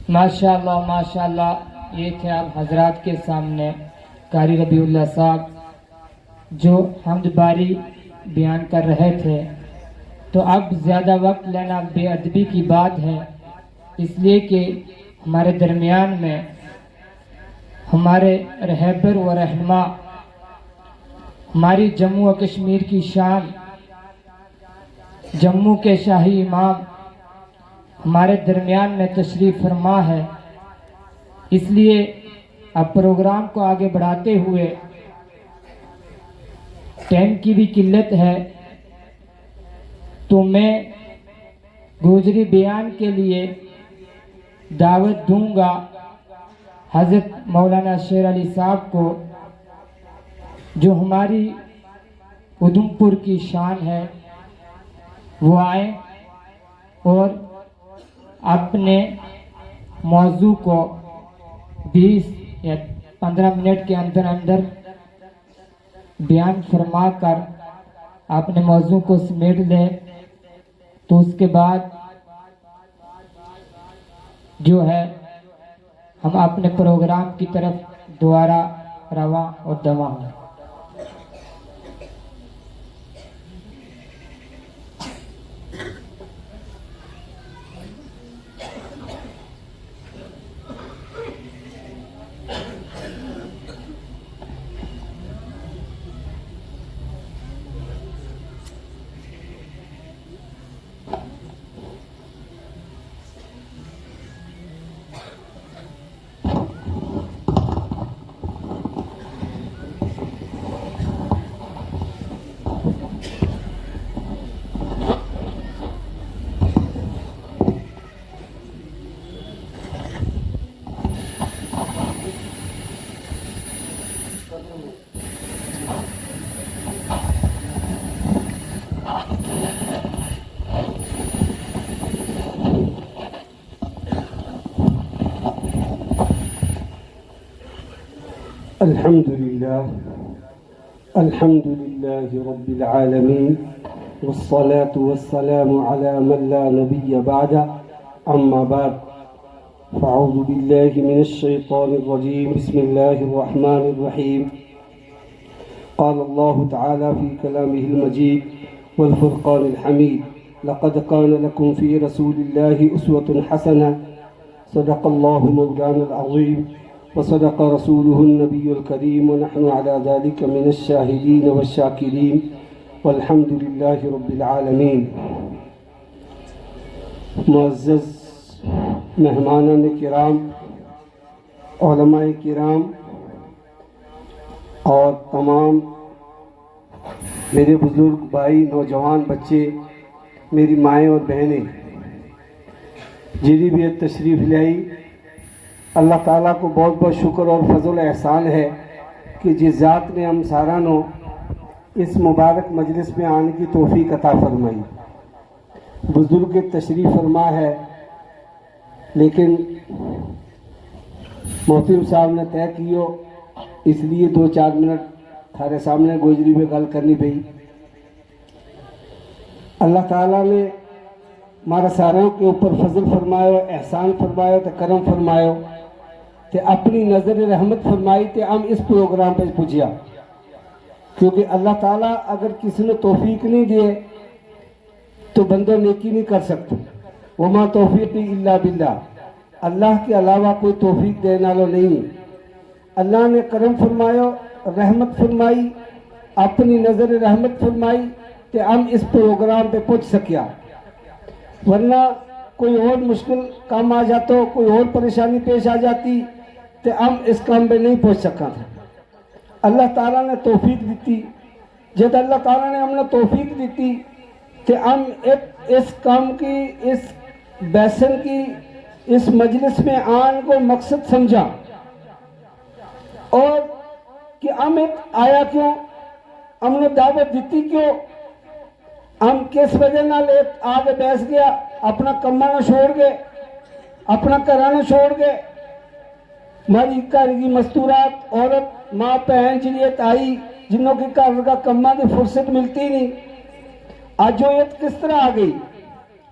ماشاءاللہ یہ تھے آپ حضرات کے سامنے قاری ربیع اللہ صاحب جو حمد باری بیان کر رہے تھے. تو اب زیادہ وقت لینا بے ادبی کی بات ہے، اس لیے کہ ہمارے درمیان میں ہمارے رہبر و رہنما، ہماری جموں و کشمیر کی شان، جموں کے شاہی امام ہمارے درمیان میں تشریف فرما ہے. اس لیے اب پروگرام کو آگے بڑھاتے ہوئے ٹائم کی بھی قلت ہے، تو میں گوجری بیان کے لیے دعوت دوں گا حضرت مولانا شیر علی صاحب کو، جو ہماری ادھم پور کی شان ہے. وہ آئیں اور اپنے موضوع کو 20 یا 15 منٹ کے اندر اندر بیان فرما کر اپنے موضوع کو سمیٹ لیں. تو اس کے بعد جو ہے ہم اپنے پروگرام کی طرف دوبارہ رواں اور دواں ہوں. الحمد لله رب العالمين، والصلاة والسلام على من لا نبي بعده. أما بعد، فأعوذ بالله من الشيطان الرجيم. بسم الله الرحمن الرحيم. قال الله تعالى في كلامه المجيد والفرقان الحميد: لقد كان لكم في رسول الله أسوة حسنة. صدق الله مولانا العظيم وصدق رسوله النبي الكريم، ونحن على ذلك من الشاهدين والشاكرين، والحمد لله رب العالمين. معزز مہمانان کرام، علماء کرام اور تمام میرے بزرگ بھائی، نوجوان بچے، میری مائیں اور بہنیں، جنہیں بھی تشریف لائی، اللہ تعالیٰ کو بہت بہت شکر اور فضل و احسان ہے کہ جس ذات نے ہم سارانوں اس مبارک مجلس میں آنے کی توفیق عطا فرمائی. بزرگ تشریف فرما ہے، لیکن محترم صاحب نے طے کیو، اس لیے 2-4 منٹ تھارے سامنے گوجری میں گل کرنی پئی. اللہ تعالیٰ نے ہمارا ساروں کے اوپر فضل فرمایا، احسان فرمایا، تو کرم فرمایا، تے اپنی نظر رحمت فرمائی تے ہم اس پروگرام پہ پہنچیا. کیونکہ اللہ تعالیٰ اگر کسی نے توفیق نہیں دیے تو بندہ نیکی نہیں کر سکتا. وما توفیقی الا باللہ، اللہ کے علاوہ کوئی توفیق دینے والا نہیں. اللہ نے کرم فرمایا، رحمت فرمائی، اپنی نظر رحمت فرمائی تے ہم اس پروگرام پہ پہنچ سکیا. ورنہ کوئی اور مشکل کام آ جاتا، کوئی اور پریشانی پیش آ جاتی تو ہم اس کام پہ نہیں پہنچ سکا تھا. اللہ تعالیٰ نے توفیق دیتی. جب اللہ تعالیٰ نے ہم نے توفیق دیتی تو ہم اس کام کی، اس بیسن کی، اس مجلس میں آن کو مقصد سمجھا، اور کہ ہم ایک آیا کیوں، ہم نے دعوت دیتی کیوں، ہم کس وجہ نال آگے بیس گیا، اپنا کمانا چھوڑ گئے، اپنا کرانا چھوڑ گئے. ہماری گھر کی مستورات، عورت، ماں، بہن، جنیت آئی، جنہوں کی گھر کا کما کی فرصت ملتی نہیں. آج جویت کس طرح آ گئی؟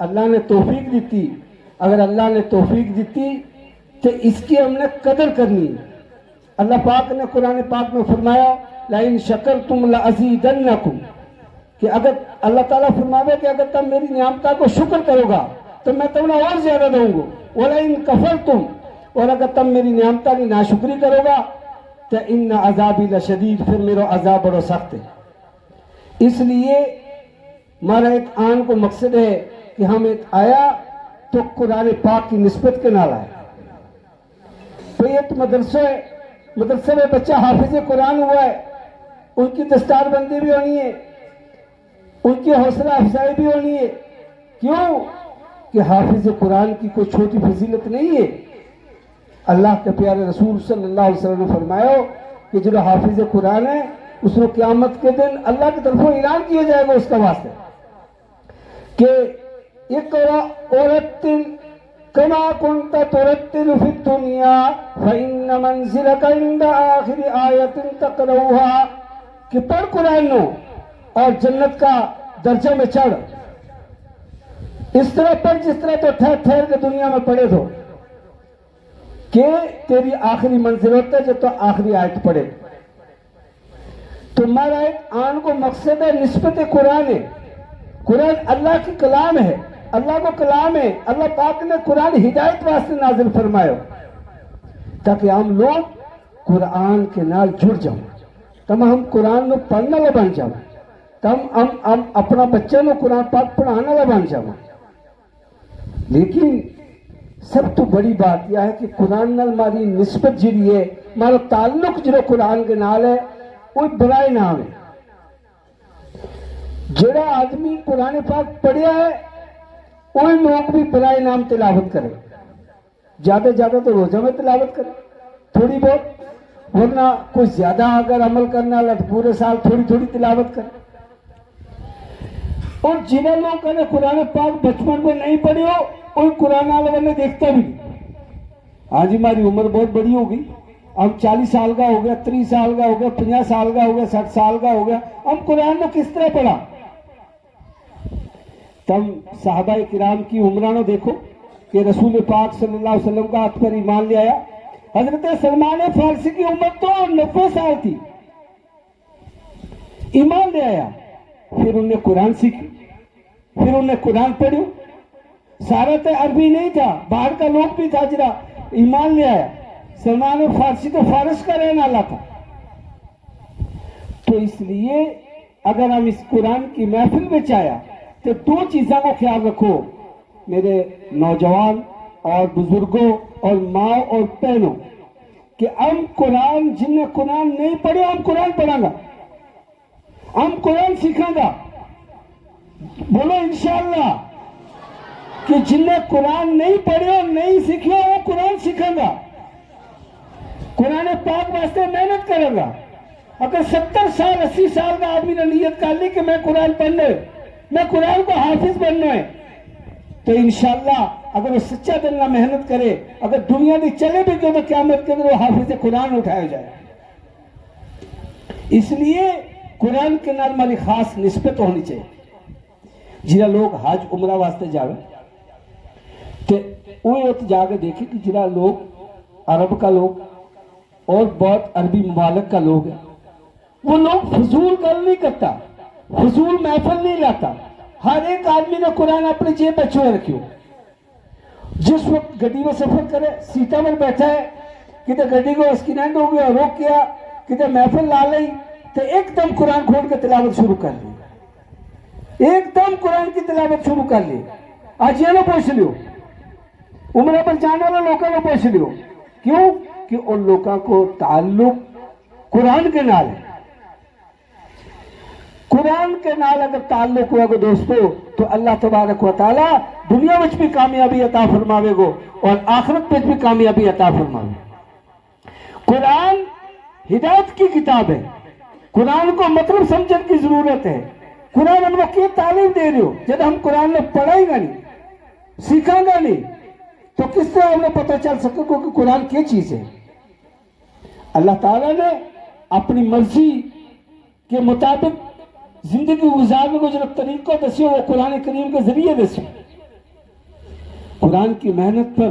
اللہ نے توفیق دیتی. اگر اللہ نے توفیق دیتی تو اس کی ہم نے قدر کرنی ہے. اللہ پاک نے قرآن پاک میں فرمایا لَإِن شَكَرْتُمْ لَأَزِيدَنَّكُمْ کہ اگر اللہ تعالیٰ فرماوے کہ اگر تم میری نعمتہ کو شکر کرو گا تو میں تمہیں اور زیادہ دوں گا. وَلَئِن كَفَرْتُمْ اور اگر تم میری نعمتہ کی ناشکری کرو گا تو ان عذابی لشدید پھر میرا عذاب بڑا سخت ہے. اس لیے ہمارا ایک آن کو مقصد ہے کہ ہم ایک آیا تو قرآن پاک کی نسبت کے نال آئے. تو یہ تو مدرسے میں بچہ حافظ قرآن ہوا ہے, ان کی دستار بندی بھی ہونی ہے, ان کی حوصلہ افزائی بھی ہونی ہے. کیوں کہ حافظ قرآن کی کوئی چھوٹی فضیلت نہیں ہے. اللہ کے پیارے رسول صلی اللہ علیہ وسلم نے فرمایا کہ جو حافظ قرآن ہے اس کو قیامت کے دن اللہ کی طرف اعلان کیا جائے گا اس کا واسطے کہ اقرأ ورتل کما کنت ترتل فی الدنیا فإن منزلک عند آخر آیت تقرؤها کہ پڑھ قرآن نو اور جنت کا درجہ میں چڑھ, اس طرح پڑھ جس طرح تو ٹھہر ٹھہر کے دنیا میں پڑھے تو کہ تیری آخری منزل ہوتا ہے جب تو آخری آیت پڑھے. تو ہمارا ایک آن کو مقصد ہے نسبت قرآن ہے. قرآن اللہ کی کلام ہے, اللہ کو کلام ہے. اللہ پاک نے قرآن ہدایت واسطے نازل فرمایا تاکہ ہم لوگ قرآن کے نال جڑ جاؤں, تم ہم قرآن کو پڑھنے والا بن جاؤں, تم ہم اپنا بچے کو قرآن پاک پڑھانے والا بن جاؤں. لیکن سب تو بڑی بات یہ ہے کہ قرآن نال ہماری نسبت جڑی ہے, ہمارا تعلق جو قرآن کے نال ہے وہ برائے نام ہے. جڑا آدمی قرآن پاک پڑھیا ہے وہی لوگ بھی برائے نام تلاوت کرے, زیادہ زیادہ تو روزہ میں تلاوت کرے تھوڑی بہت, ورنہ کوئی زیادہ اگر عمل کرنا ہے تو پورے سال تھوڑی تھوڑی تلاوت کرے. اور جنہیں لوگوں نے قرآن پاک بچپن میں نہیں پڑھی ہو کوئی قرآن والے نے دیکھتا بھی نہیں. آج ہماری عمر بہت بڑی ہو گئی, ہم 40 سال کا ہو گیا, 30 سال کا ہو گیا, 50 سال کا ہو گیا, 60 سال کا ہو گیا, ہم قرآن کو کس طرح پڑھا؟ تم صحابہ کرام کی عمرانوں دیکھو کہ رسول پاک صلی اللہ علیہ وسلم کا ہاتھ پر ایمان لے آیا. حضرت سلمان فارسی کی عمر تو 90 سال تھی, ایمان لے آیا, پھر انہوں نے قرآن سیکھی, پھر انہوں نے قرآن پڑھی. سارا تو عربی نہیں تھا, باہر کا لوگ بھی تھا جرا ایمان لے آیا. سلمان فارسی تو فارس کا رہنے والا تھا. تو اس لیے اگر ہم اس قرآن کی محفل میں چاہیا تو دو چیزوں کو خیال رکھو میرے نوجوان اور بزرگوں اور ماں اور بہنوں کہ ہم قرآن, جن نے قرآن نہیں پڑھے ہم قرآن پڑھیں گا, ہم قرآن سیکھیں گا. بولو انشاءاللہ کہ جن نے قرآن نہیں پڑھے اور نہیں سیکھے وہ قرآن سیکھیں گا, قرآن پاک واسطے محنت کرے گا. اگر 70 سال 80 سال کا آدمی نے نیت کر لی کہ میں قرآن پڑھنا ہے, میں قرآن کو حافظ بننا ہے, تو انشاءاللہ اگر وہ سچا دل نہ محنت کرے, اگر دنیا میں چلے بھی تو قیامت کے اندر وہ حافظ قرآن اٹھایا جائے. اس لیے قرآن کے نال ہماری خاص نسبت ہونی چاہیے. جنہاں لوگ حج عمرہ واسطے جاوے تو وہ جا کے دیکھیں کہ جنہاں لوگ عرب کا لوگ اور بہت عربی ممالک کا لوگ ہے, وہ لوگ فضول گل نہیں کرتا, فضول محفل نہیں لاتا. ہر ایک آدمی نے قرآن اپنی جیب میں چھوڑ رکھی ہو. جس وقت گڈی میں سفر کرے, سیٹا میں بیٹھا ہے, کتے گڈی کو ایکسیڈنٹ ہو گیا, روک کیا, کتے محفل لا لی تو ایک دم قرآن کھول کے تلاوت شروع کر لی, ایک دم قرآن کی تلاوت شروع کر لی. آج یہ نہ پوچھ لیو, عمرہ پر جانے والے لوگوں کو پوچھ لیو. کیوں کہ ان لوگوں کو تعلق قرآن کے نال ہے. قرآن کے نال اگر تعلق ہوا گو دوستو تو اللہ تبارک و تعالی دنیا میں بھی کامیابی عطا فرماوے گو اور آخرت میں بھی کامیابی عطا فرماوے. قرآن ہدایت کی کتاب ہے, قرآن کو مطلب سمجھنے کی ضرورت ہے. قرآن ہم لوگ کی تعلیم دے رہے ہو, جب ہم قرآن میں پڑھیں گا نہیں, سیکھیں گا نہیں, تو کس طرح ہمیں پتہ چل سکے کہ قرآن کیا چیز ہے. اللہ تعالیٰ نے اپنی مرضی کے مطابق زندگی گزارنے کو جو طریقہ دسے وہ قرآن کریم کے ذریعے دسے. قرآن کی محنت پر